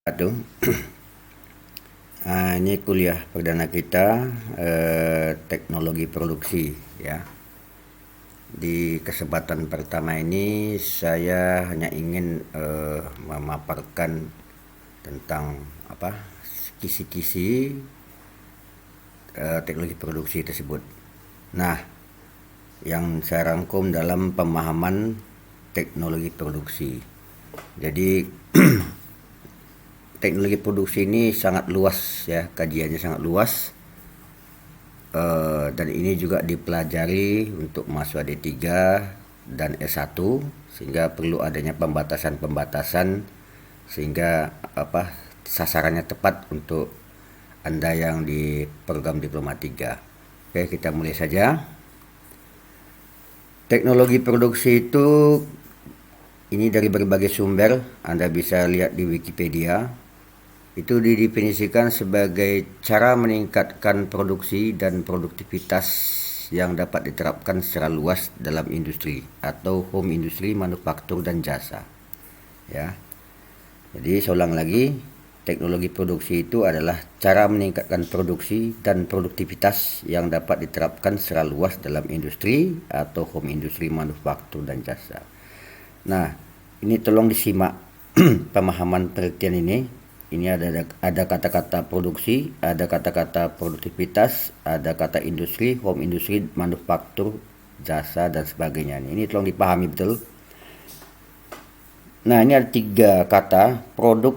Aduh, ini kuliah perdana kita, teknologi produksi ya. Di kesempatan pertama ini saya hanya ingin memaparkan tentang kisi-kisi teknologi produksi tersebut. Nah, yang saya rangkum dalam pemahaman teknologi produksi. Jadi teknologi produksi ini sangat luas ya, kajiannya sangat luas, dan ini juga dipelajari untuk mahasiswa D3 dan S1, sehingga perlu adanya pembatasan-pembatasan sehingga sasarannya tepat untuk Anda yang di program Diploma 3. Oke, kita mulai saja. Teknologi produksi itu ini dari berbagai sumber, Anda bisa lihat di Wikipedia. Itu didefinisikan sebagai cara meningkatkan produksi dan produktivitas yang dapat diterapkan secara luas dalam industri atau home industry, manufaktur dan jasa. Ya. Jadi saya ulang lagi, teknologi produksi itu adalah cara meningkatkan produksi dan produktivitas yang dapat diterapkan secara luas dalam industri atau home industry, manufaktur dan jasa. Nah, ini tolong disimak pemahaman pengertian ini. Ini ada kata-kata produksi, ada kata-kata produktivitas, ada kata industri, home industry, manufaktur, jasa dan sebagainya. Ini tolong dipahami betul. Nah, ini ada 3 kata, produk,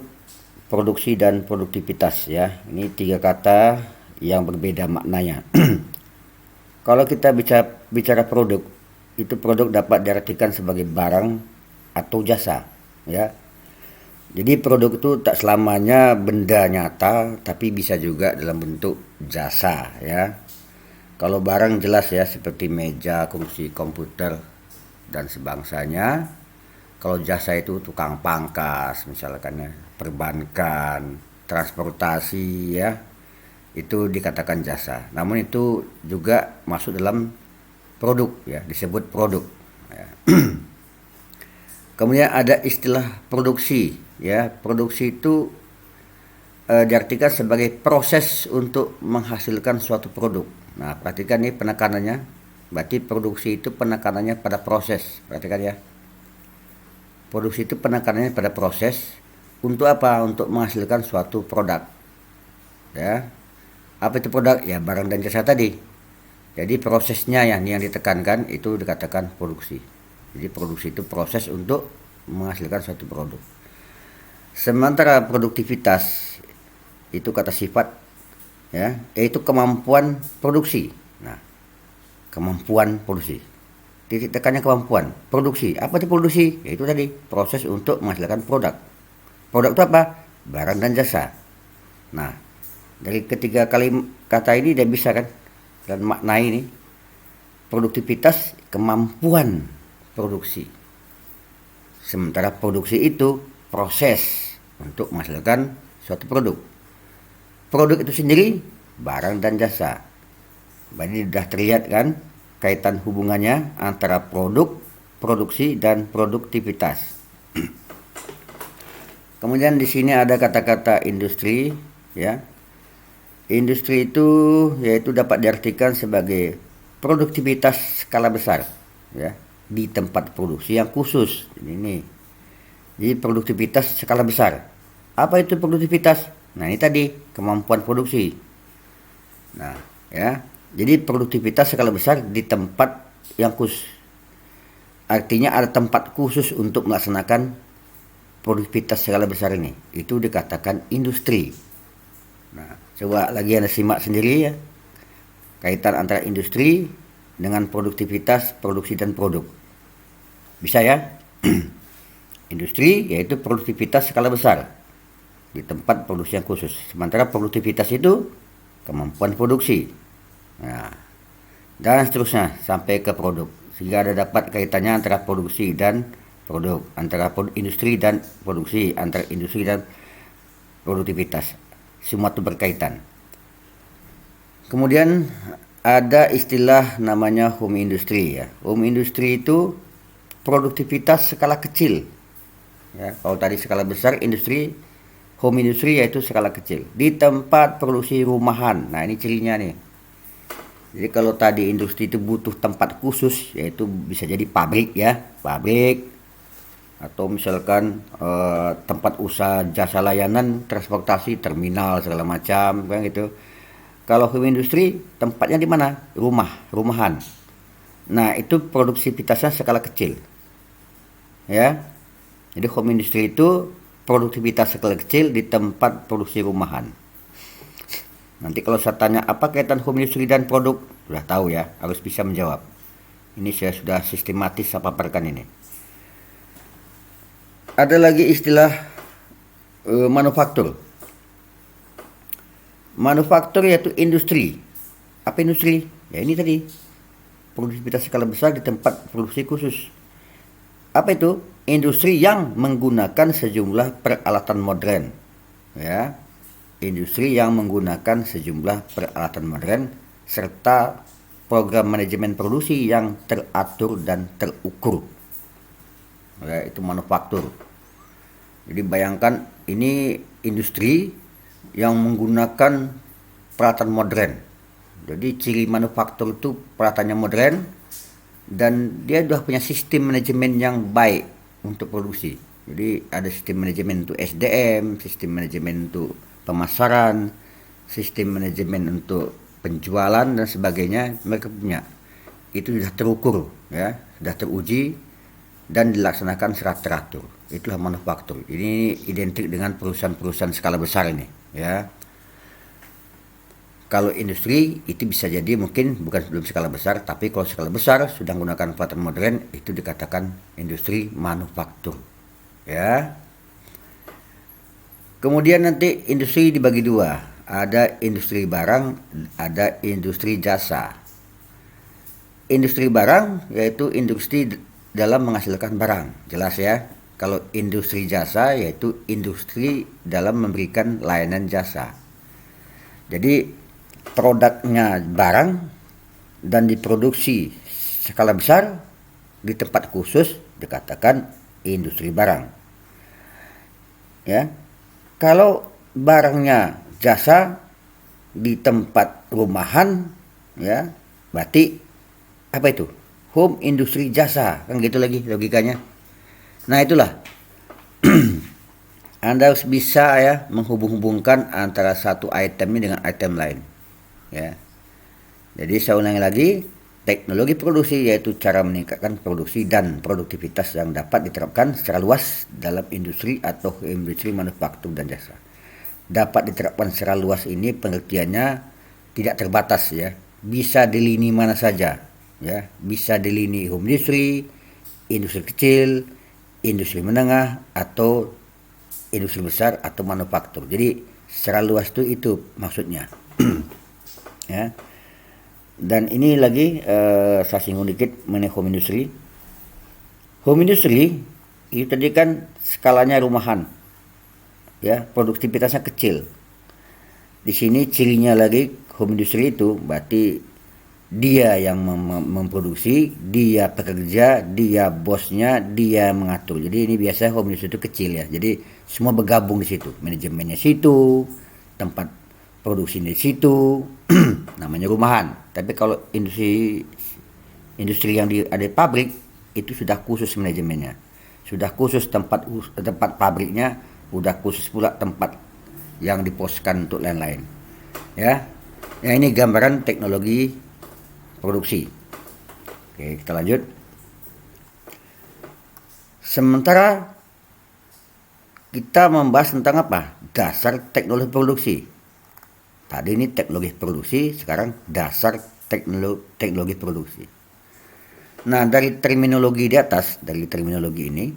produksi dan produktivitas ya. Ini 3 kata yang berbeda maknanya. Kalau kita bicara produk, itu produk dapat diartikan sebagai barang atau jasa ya. Jadi produk itu tak selamanya benda nyata, tapi bisa juga dalam bentuk jasa ya. Kalau barang jelas ya, seperti meja, kursi, komputer dan sebangsanya. Kalau jasa itu tukang pangkas misalkan ya, perbankan, transportasi ya, itu dikatakan jasa. Namun itu juga masuk dalam produk ya, disebut produk ya. Kemudian ada istilah produksi ya. Produksi itu diartikan sebagai proses untuk menghasilkan suatu produk. Nah, perhatikan nih penekanannya. Berarti produksi itu penekanannya pada proses. Perhatikan ya. Produksi itu penekanannya pada proses. Untuk apa? Untuk menghasilkan suatu produk. Ya. Apa itu produk? Ya, barang dan jasa tadi. Jadi prosesnya yang ditekankan itu dikatakan produksi. Jadi produksi itu proses untuk menghasilkan suatu produk. Sementara produktivitas itu kata sifat ya, yaitu kemampuan produksi. Nah, kemampuan produksi. Titik tekannya kemampuan produksi. Apa itu produksi? Yaitu tadi proses untuk menghasilkan produk. Produk itu apa? Barang dan jasa. Nah, dari ketiga kali kata ini dia bisa kan dan maknai ini. Produktivitas kemampuan produksi. Sementara produksi itu proses untuk menghasilkan suatu produk. Produk itu sendiri barang dan jasa. Jadi sudah terlihat kan kaitan hubungannya antara produk, produksi dan produktivitas. Kemudian di sini ada kata-kata industri ya. Industri itu yaitu dapat diartikan sebagai produktivitas skala besar ya, di tempat produksi yang khusus. Ini. Jadi produktivitas skala besar. Apa itu produktivitas? Nah, ini tadi kemampuan produksi. Nah, ya. Jadi produktivitas skala besar di tempat yang khusus. Artinya ada tempat khusus untuk melaksanakan produktivitas skala besar ini. Itu dikatakan industri. Nah, coba lagi Anda simak sendiri ya. Kaitan antara industri dengan produktivitas, produksi dan produk. Bisa ya? Industri yaitu produktivitas skala besar di tempat produksi yang khusus. Sementara produktivitas itu kemampuan produksi. Nah, dan seterusnya sampai ke produk. Sehingga ada dapat kaitannya antara produksi dan produk, antara industri dan produksi, antara industri dan produktivitas. Semua itu berkaitan. Kemudian ada istilah namanya home industry ya. Home industry itu produktivitas skala kecil. Ya, kalau tadi skala besar industri home industry yaitu skala kecil. Di tempat produksi rumahan. Nah, ini cirinya nih. Jadi kalau tadi industri itu butuh tempat khusus, yaitu bisa jadi pabrik ya, pabrik atau misalkan tempat usaha jasa layanan transportasi, terminal segala macam kan gitu. Kalau home industry tempatnya di mana? Rumahan. Nah, itu produktivitasnya skala kecil. Ya. Jadi home industry itu produktivitas skala kecil di tempat produksi rumahan. Nanti kalau saya tanya apa kaitan home industry dan produk, sudah tahu ya, harus bisa menjawab. Ini saya sudah sistematis saya paparkan ini. Ada lagi istilah manufaktur. Manufaktur yaitu industri. Apa industri? Ya ini tadi, produktivitas skala besar di tempat produksi khusus. Apa itu? Industri yang menggunakan sejumlah peralatan modern. Ya. Industri yang menggunakan sejumlah peralatan modern serta program manajemen produksi yang teratur dan terukur. Ya, itu manufaktur. Jadi bayangkan ini industri yang menggunakan peralatan modern. Jadi ciri manufaktur itu peralatannya modern dan dia sudah punya sistem manajemen yang baik untuk produksi. Jadi ada sistem manajemen untuk SDM, sistem manajemen untuk pemasaran, sistem manajemen untuk penjualan dan sebagainya mereka punya. Itu sudah terukur ya, sudah teruji dan dilaksanakan secara teratur. Itulah manufaktur. Ini identik dengan perusahaan-perusahaan skala besar ini ya. Kalau industri itu bisa jadi mungkin bukan belum skala besar, tapi kalau skala besar sudah menggunakan peralatan modern itu dikatakan industri manufaktur ya. Kemudian nanti industri dibagi dua, ada industri barang, ada industri jasa. Industri barang yaitu industri dalam menghasilkan barang, jelas ya. Kalau industri jasa yaitu industri dalam memberikan layanan jasa. Jadi produknya barang dan diproduksi skala besar di tempat khusus dikatakan industri barang. Ya. Kalau barangnya jasa di tempat rumahan ya, berarti apa itu? Home industry jasa, kan gitu lagi logikanya. Nah, itulah. Anda harus bisa ya menghubung-hubungkan antara satu item ini dengan item lain. Ya. Jadi saya ulangi lagi, teknologi produksi yaitu cara meningkatkan produksi dan produktivitas yang dapat diterapkan secara luas dalam industri atau industri manufaktur dan jasa. Dapat diterapkan secara luas ini pengertiannya tidak terbatas ya. Bisa di lini mana saja ya. Bisa di lini home industri kecil, industri menengah atau industri besar atau manufaktur. Jadi secara luas itu maksudnya. Ya. Dan ini lagi saya singgung dikit mengenai home industry. Home industry itu tadi kan skalanya rumahan, ya produktivitasnya kecil. Di sini cirinya lagi home industry itu berarti dia yang memproduksi, dia pekerja, dia bosnya, dia mengatur. Jadi ini biasa home industry itu kecil ya. Jadi semua bergabung di situ, manajemennya situ, tempat produksi di situ, namanya rumahan. Tapi kalau industri yang ada di pabrik itu sudah khusus manajemennya, sudah khusus tempat pabriknya, sudah khusus pula tempat yang diposkan untuk lain-lain. Ya, ini gambaran teknologi produksi. Oke, kita lanjut. Sementara kita membahas tentang apa? Dasar teknologi produksi. Tadi ini teknologi produksi, sekarang dasar teknologi produksi. Nah, dari terminologi di atas, dari terminologi ini,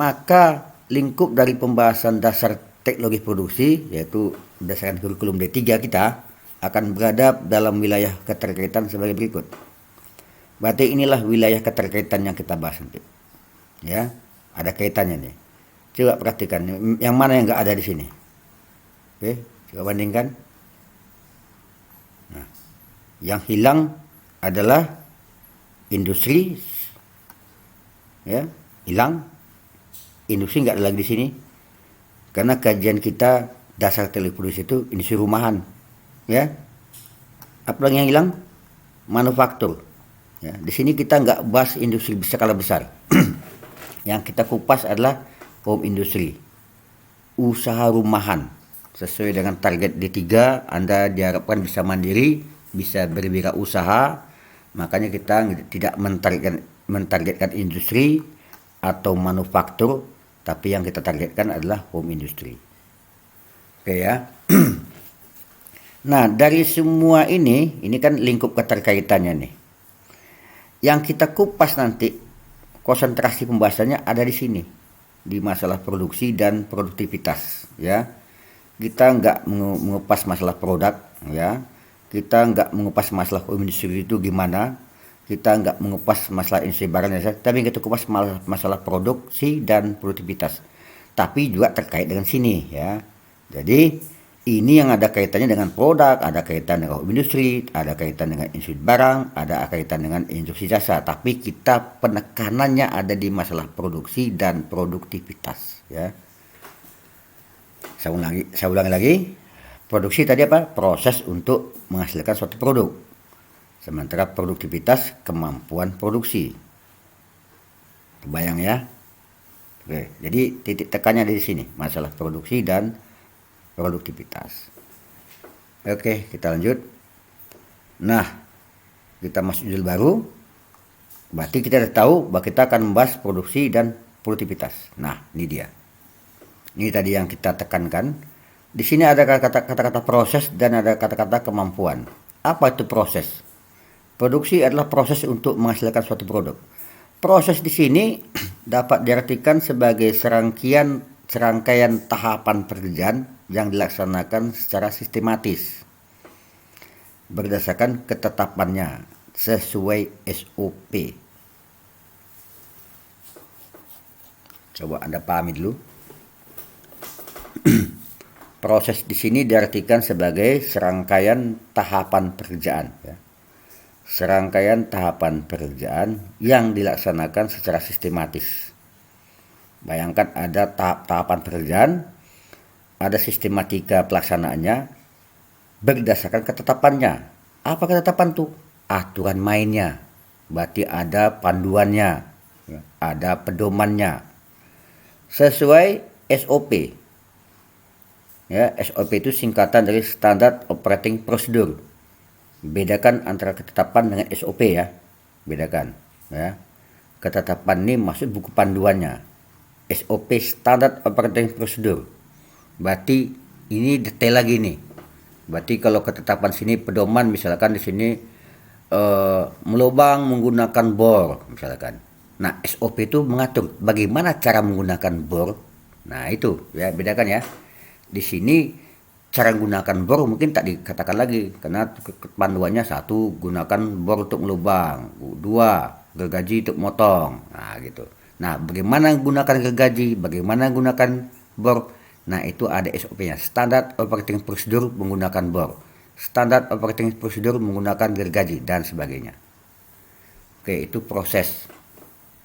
maka lingkup dari pembahasan dasar teknologi produksi, yaitu berdasarkan kurikulum D3 kita, akan berada dalam wilayah keterkaitan sebagai berikut. Berarti inilah wilayah keterkaitan yang kita bahas nanti. Ya, ada kaitannya nih. Coba perhatikan, yang mana yang nggak ada di sini. Oke, coba bandingkan. Nah, yang hilang adalah industri, ya, hilang. Industri nggak ada lagi di sini. Karena kajian kita dasar teknik produksi itu industri rumahan, ya. Apa lagi yang hilang? Manufaktur. Ya, di sini kita nggak bahas industri skala besar. Yang kita kupas adalah home industry, usaha rumahan. Sesuai dengan target D3, Anda diharapkan bisa mandiri, bisa berwirausaha. Makanya kita tidak mentargetkan industri atau manufaktur, tapi yang kita targetkan adalah home industry. Oke ya. Nah, dari semua ini kan lingkup keterkaitannya nih. Yang kita kupas nanti, konsentrasi pembahasannya ada di sini, di masalah produksi dan produktivitas, ya. Kita nggak mengupas masalah produk, ya. Kita nggak mengupas masalah industri itu gimana. Kita nggak mengupas masalah industri barang saja, tapi kita kupas masalah produksi dan produktivitas. Tapi juga terkait dengan sini, ya. Jadi ini yang ada kaitannya dengan produk, ada kaitan dengan industri, ada kaitan dengan industri barang, ada kaitan dengan industri jasa. Tapi kita penekanannya ada di masalah produksi dan produktivitas. Ya. Saya ulangi lagi. Produksi tadi apa? Proses untuk menghasilkan suatu produk. Sementara produktivitas kemampuan produksi. Kebayang ya? Oke, jadi titik tekannya di sini, masalah produksi dan produktivitas. Oke, kita lanjut. Nah, kita masuk judul baru. Berarti kita sudah tahu bahwa kita akan membahas produksi dan produktivitas. Nah, ini dia. Ini tadi yang kita tekankan. Di sini ada kata-kata proses dan ada kata-kata kemampuan. Apa itu proses? Produksi adalah proses untuk menghasilkan suatu produk. Proses di sini dapat diartikan sebagai serangkaian tahapan pekerjaan yang dilaksanakan secara sistematis berdasarkan ketetapannya sesuai SOP. Coba Anda pahami dulu. Proses di sini diartikan sebagai serangkaian tahapan pekerjaan, ya. Serangkaian tahapan pekerjaan yang dilaksanakan secara sistematis. Bayangkan ada tahap-tahapan pekerjaan, ada sistematika pelaksanaannya berdasarkan ketetapannya. Apa ketetapan tuh? Aturan mainnya. Berarti ada panduannya, ada pedomannya. Sesuai SOP. Ya, SOP itu singkatan dari Standard Operating Procedure. Bedakan antara ketetapan dengan SOP ya. Bedakan, ya. Ketetapan ini maksud buku panduannya. SOP Standard Operating Procedure. Berarti ini detail lagi nih. Berarti kalau ketetapan sini pedoman, misalkan di sini melubang menggunakan bor misalkan. Nah, SOP itu mengatur bagaimana cara menggunakan bor. Nah, itu ya, bedakan ya. Di sini cara menggunakan bor mungkin tak dikatakan lagi karena panduannya 1 gunakan bor untuk melubang, 2 gergaji untuk motong. Nah, gitu. Nah, bagaimana gunakan gergaji, bagaimana gunakan bor. Nah, itu ada SOP-nya. Standard Operating Procedure menggunakan bor. Standard Operating Procedure menggunakan gergaji dan sebagainya. Oke, itu proses.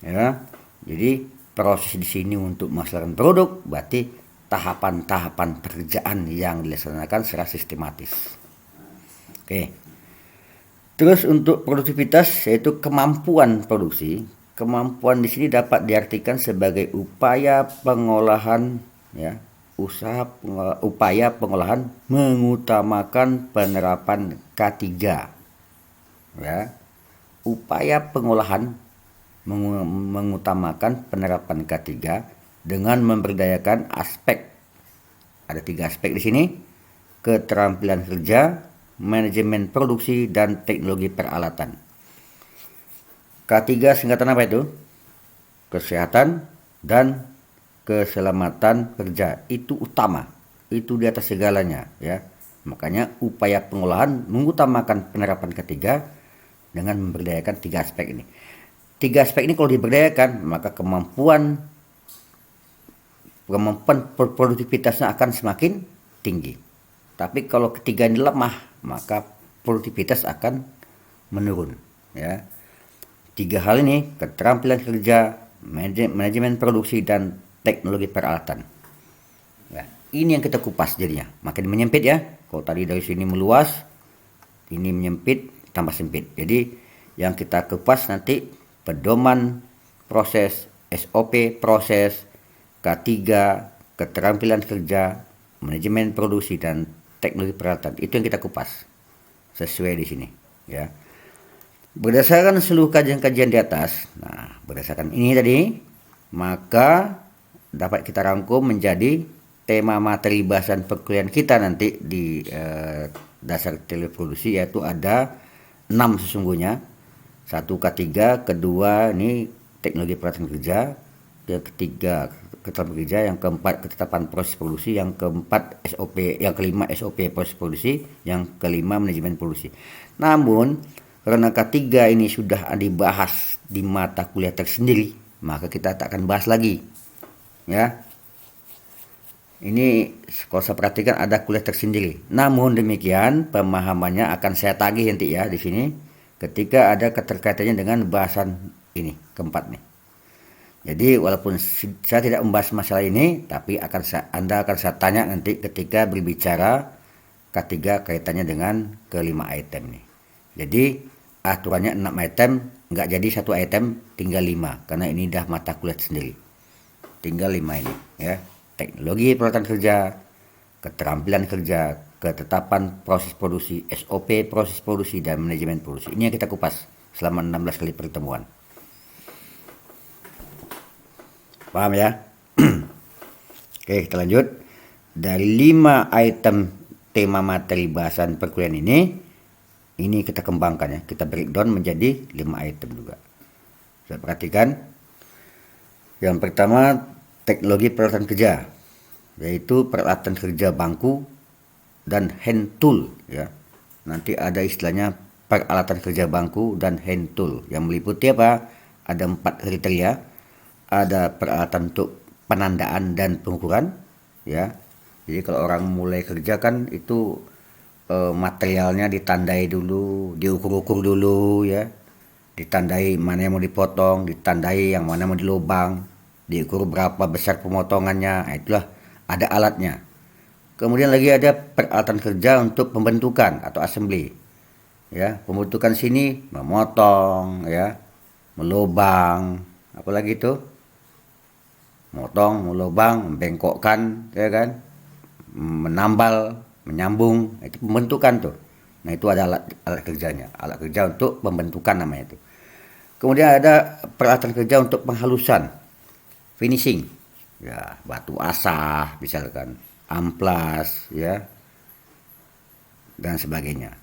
Ya. Jadi, proses di sini untuk menghasilkan produk berarti tahapan-tahapan pekerjaan yang dilaksanakan secara sistematis. Oke. Terus untuk produktivitas yaitu kemampuan produksi. Kemampuan di sini dapat diartikan sebagai upaya pengolahan, ya, upaya pengolahan mengutamakan penerapan K3. Ya. Upaya pengolahan mengutamakan penerapan K3 dengan memberdayakan aspek. Ada 3 aspek di sini. Keterampilan kerja, manajemen produksi, dan teknologi peralatan. K3 singkatan apa itu? Kesehatan dan keselamatan kerja. Itu utama. Itu di atas segalanya, ya. Makanya upaya pengolahan mengutamakan penerapan K3 dengan memberdayakan 3 aspek ini. 3 aspek ini kalau diberdayakan, maka kemampuan produktivitasnya akan semakin tinggi. Tapi kalau ketiga ini lemah, maka produktivitas akan menurun. Ya. 3 hal ini, keterampilan kerja, manajemen produksi, dan teknologi peralatan. Ya. ini yang kita kupas jadinya. Makin menyempit ya. Kalau tadi dari sini meluas, ini menyempit tambah sempit. Jadi yang kita kupas nanti pedoman proses, SOP proses, K3, keterampilan kerja, manajemen produksi dan teknologi peralatan. Itu yang kita kupas sesuai di sini ya. Berdasarkan seluruh kajian-kajian di atas, nah berdasarkan ini tadi, maka dapat kita rangkum menjadi tema materi bahasan perkuliahan kita nanti di dasar teleproduksi, yaitu ada 6 sesungguhnya. 1 K3, kedua ini teknologi peralatan kerja, yang ketiga keterampilan kerja, yang keempat ketetapan proses produksi, yang keempat SOP, yang kelima SOP proses produksi, yang kelima manajemen produksi. Namun karena K3 ini sudah dibahas di mata kuliah tersendiri, maka kita tak akan bahas lagi ya. Ini kalau saya perhatikan ada kuliah tersendiri. Namun demikian pemahamannya akan saya tagih nanti ya di sini ketika ada keterkaitannya dengan bahasan ini keempat nih. Jadi walaupun saya tidak membahas masalah ini, tapi Anda akan saya tanya nanti ketika berbicara K3 kaitannya dengan kelima item nih. Jadi aturannya 6 item, nggak jadi 1 item, tinggal 5 karena ini dah mata kuliah sendiri. Tinggal 5 ini ya. Teknologi peralatan kerja, keterampilan kerja, ketetapan proses produksi, SOP proses produksi dan manajemen produksi. Ini yang kita kupas selama 16 kali pertemuan. Paham ya? Oke, kita lanjut. Dari 5 item tema materi bahasan perkuliahan ini kita kembangkan ya. Kita breakdown menjadi 5 item juga. Saya perhatikan. Yang pertama, teknologi peralatan kerja, yaitu peralatan kerja bangku dan hand tool ya. Nanti ada istilahnya peralatan kerja bangku dan hand tool yang meliputi apa? Ada 4 kriteria. Ada peralatan untuk penandaan dan pengukuran ya. Jadi kalau orang mulai kerja kan itu materialnya ditandai dulu, diukur-ukur dulu ya. Ditandai mana yang mau dipotong, ditandai yang mana mau dilubang, diukur berapa besar pemotongannya. Nah, itulah ada alatnya. Kemudian lagi ada peralatan kerja untuk pembentukan atau assembly. Ya, pembentukan sini memotong ya, melubang, apalagi itu? Motong, melubang, membengkokkan, ya kan, menambal, menyambung, itu pembentukan tuh. Nah itu ada alat kerjanya, alat kerja untuk pembentukan namanya itu. Kemudian ada peralatan kerja untuk penghalusan, finishing, ya batu asah, misalkan, amplas, ya, dan sebagainya.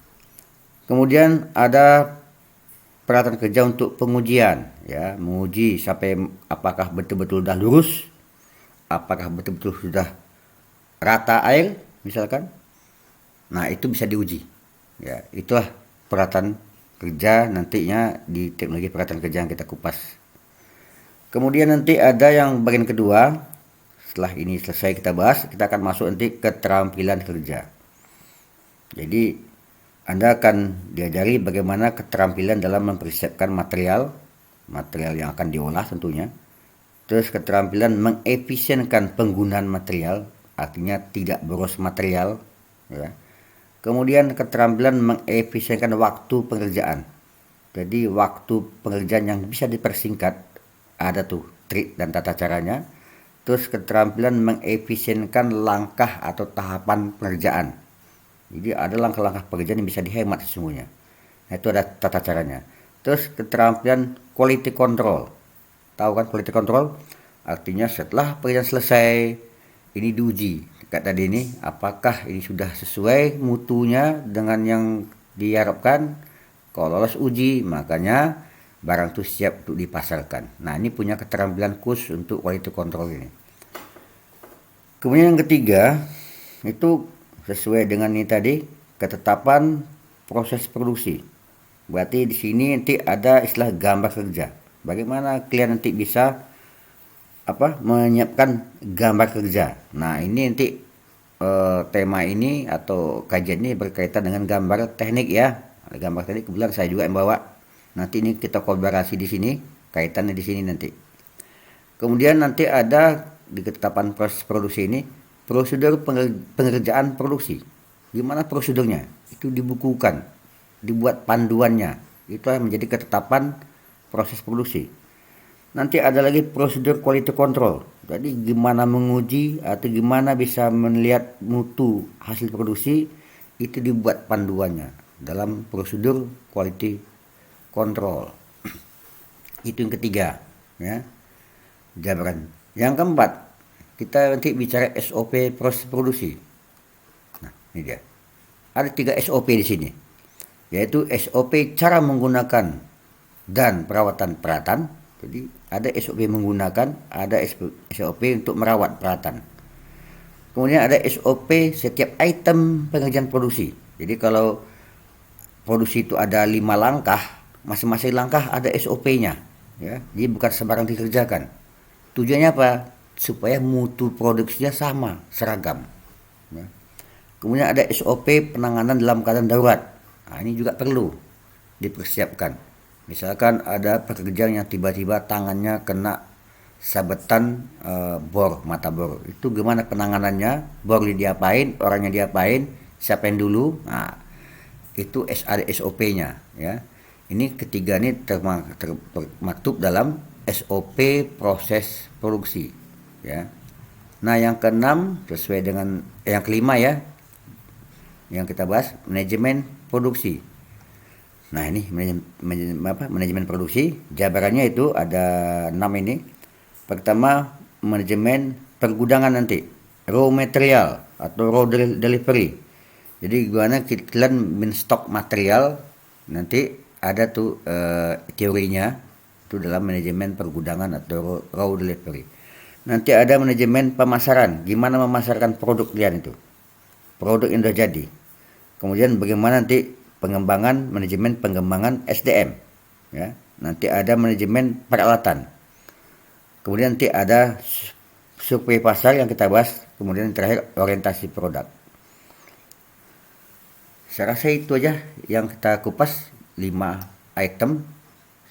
Kemudian ada peralatan kerja untuk pengujian ya, menguji sampai apakah betul-betul sudah lurus, apakah betul-betul sudah rata air misalkan. Nah, itu bisa diuji. Ya, itulah peralatan kerja nantinya di teknologi peralatan kerja yang kita kupas. Kemudian nanti ada yang bagian kedua. Setelah ini selesai kita bahas, kita akan masuk nanti keterampilan kerja. Jadi Anda akan diajari bagaimana keterampilan dalam mempersiapkan material yang akan diolah tentunya. Terus keterampilan mengefisienkan penggunaan material, artinya tidak boros material. Ya. Kemudian keterampilan mengefisienkan waktu pengerjaan. Jadi waktu pengerjaan yang bisa dipersingkat, ada tuh trik dan tata caranya. Terus keterampilan mengefisienkan langkah atau tahapan pengerjaan. Jadi ada langkah-langkah pekerjaan yang bisa dihemat sesungguhnya. Nah, itu ada tata caranya. Terus keterampilan quality control. Tahu kan quality control? Artinya setelah pekerjaan selesai, ini diuji. Kata tadi ini, apakah ini sudah sesuai mutunya dengan yang diharapkan? Kalau lolos uji, makanya barang itu siap untuk dipasarkan. Nah, ini punya keterampilan khusus untuk quality control ini. Kemudian yang ketiga, itu sesuai dengan ini tadi, ketetapan proses produksi. Berarti di sini nanti ada istilah gambar kerja. Bagaimana kalian nanti bisa menyiapkan gambar kerja. Nah, ini nanti tema ini atau kajian ini berkaitan dengan gambar teknik ya. Gambar teknik kebetulan saya juga yang bawa. Nanti ini kita kolaborasi di sini, kaitannya di sini nanti. Kemudian nanti ada di ketetapan proses produksi ini prosedur pengerjaan produksi. Gimana prosedurnya? Itu dibukukan, dibuat panduannya. Itu yang menjadi ketetapan proses produksi. Nanti ada lagi prosedur quality control. Jadi gimana menguji atau gimana bisa melihat mutu hasil produksi, itu dibuat panduannya dalam prosedur quality control. Itu yang ketiga, ya. Jabaran. Yang keempat, kita nanti bicara SOP proses produksi. Nah, ini dia. Ada 3 SOP di sini, yaitu SOP cara menggunakan dan perawatan peralatan. Jadi ada SOP menggunakan, ada SOP untuk merawat peralatan. Kemudian ada SOP setiap item pengerjaan produksi. Jadi kalau produksi itu ada 5 langkah, masing-masing langkah ada SOP-nya. Ya, jadi bukan sembarang dikerjakan. Tujuannya apa? Supaya mutu produksinya sama, seragam. Ya. Kemudian ada SOP penanganan dalam keadaan darurat. Nah, ini juga perlu dipersiapkan. Misalkan ada pekerja yang tiba-tiba tangannya kena sabetan mata bor. Itu gimana penanganannya? Bor diapain, orangnya diapain, siapain dulu. Nah, itu ada SOP-nya, ya. Ini ketiga ini termaktub dalam SOP proses produksi, ya. Nah, yang keenam sesuai dengan yang kelima, ya, yang kita bahas manajemen produksi. Nah, ini manajemen produksi. Jabarannya itu ada 6 ini. Pertama, manajemen pergudangan nanti, raw material atau raw delivery. Jadi gimana kalian men-stok material, nanti ada tuh teorinya itu dalam manajemen pergudangan atau raw delivery. Nanti ada manajemen pemasaran, gimana memasarkan produk kalian itu, produk yang sudah jadi. Kemudian bagaimana nanti manajemen pengembangan SDM, ya. Nanti ada manajemen peralatan. Kemudian nanti ada survei pasar yang kita bahas. Kemudian yang terakhir orientasi produk. Saya rasa itu aja yang kita kupas, 5 item.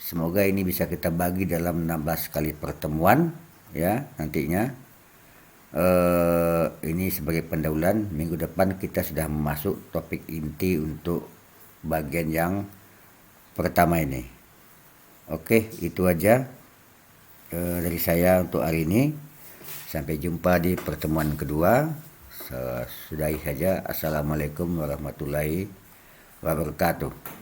Semoga ini bisa kita bagi dalam 16 kali pertemuan, ya, nantinya. Ini sebagai pendahuluan. Minggu depan kita sudah masuk topik inti untuk bagian yang pertama ini. Oke, itu aja dari saya untuk hari ini. Sampai jumpa di pertemuan kedua. Sudahi saja. Assalamualaikum warahmatullahi wabarakatuh.